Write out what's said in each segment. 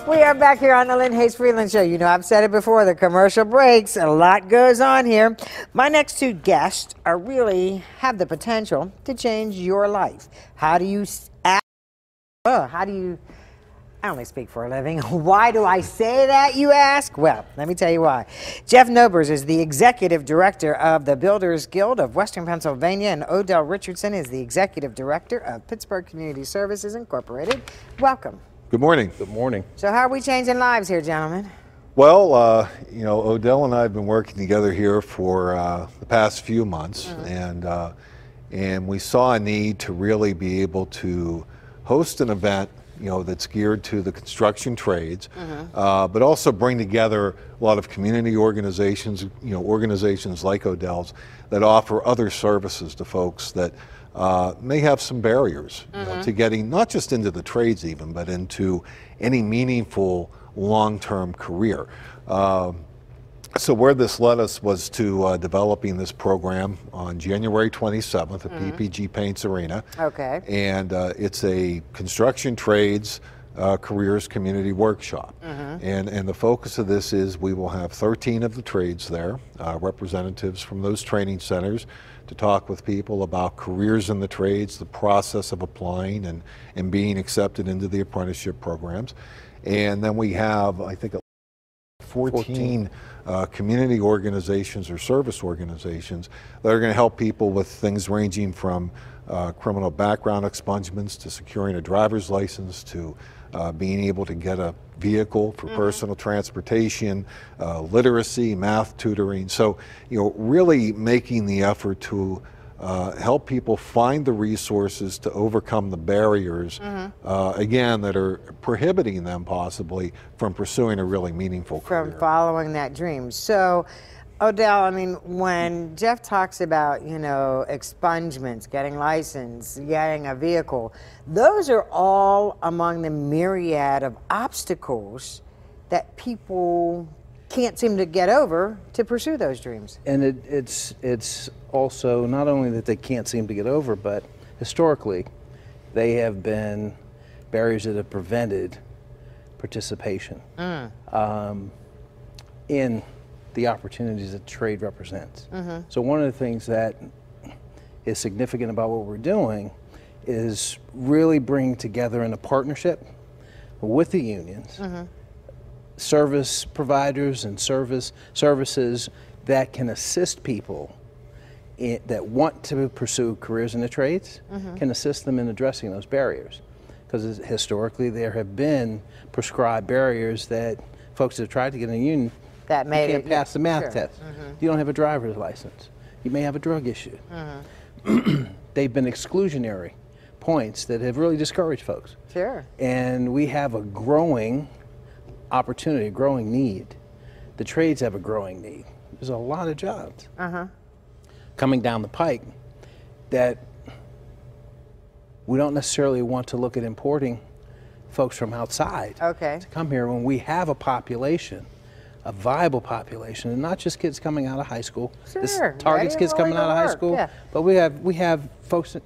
We are back here on the Lynn Hayes Freeland Show. You know, I've said it before, the commercial breaks, a lot goes on here. My next two guests are really have the potential to change your life. How do you act? I only speak for a living. Why do I say that, you ask? Well, let me tell you why. Jeff Nobers is the executive director of the Builders Guild of Western Pennsylvania, and Odell Richardson is the executive director of Pittsburgh Community Services Incorporated. Welcome. Good morning. Good morning. So how are we changing lives here, gentlemen? Well, you know, Odell and I have been working together here for the past few months, and we saw a need to really be able to host an event, you know, that's geared to the construction trades, but also bring together a lot of community organizations, you know, organizations like Odell's that offer other services to folks that may have some barriers you know, to getting not just into the trades even, but into any meaningful long-term career. So where this led us was to developing this program on January 27th at PPG Paints Arena. Okay. And it's a construction trades careers community workshop. And the focus of this is we will have 13 of the trades there, representatives from those training centers, to talk with people about careers in the trades, the process of applying and being accepted into the apprenticeship programs. And then we have, I think, 14 community organizations or service organizations that are going to help people with things ranging from criminal background expungements to securing a driver's license to being able to get a vehicle for personal transportation, literacy, math tutoring. So, you know, really making the effort to help people find the resources to overcome the barriers, again, that are prohibiting them possibly from pursuing a really meaningful career. From following that dream. So, Odell, I mean, when Jeff talks about, you know, expungements, getting license, getting a vehicle, those are all among the myriad of obstacles that people can't seem to get over to pursue those dreams. And it's also not only that they can't seem to get over, but historically they have been barriers that have prevented participation in the opportunities that trade represents. So one of the things that is significant about what we're doing is really bring together in a partnership with the unions, service providers and services that can assist people that want to pursue careers in the trades, can assist them in addressing those barriers. Because historically there have been prescribed barriers that folks that have tried to get in a union that made can't pass the math test. You don't have a driver's license. You may have a drug issue. They've been exclusionary points that have really discouraged folks. Sure. And we have a growing opportunity, a growing need. The trades have a growing need. There's a lot of jobs coming down the pike that we don't necessarily want to look at importing folks from outside to come here when we have a population, a viable population, and not just kids coming out of high school. Sure. This targets kids coming out of high school, but we have folks,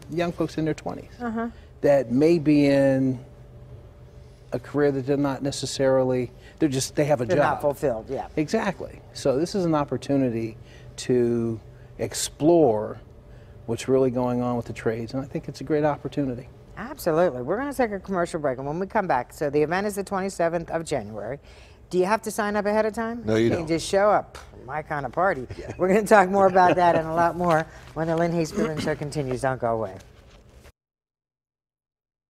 young folks in their 20s that may be in a career that they're not necessarily, they have a job. They're not fulfilled, yeah. Exactly. So this is an opportunity to explore what's really going on with the trades, and I think it's a great opportunity. Absolutely. We're going to take a commercial break, and when we come back, so the event is the 27th of January. Do you have to sign up ahead of time? No, you can don't. You just show up. My kind of party. We're going to talk more about that and a lot more when the Lynn Hayes Freeland Show continues. Don't go away.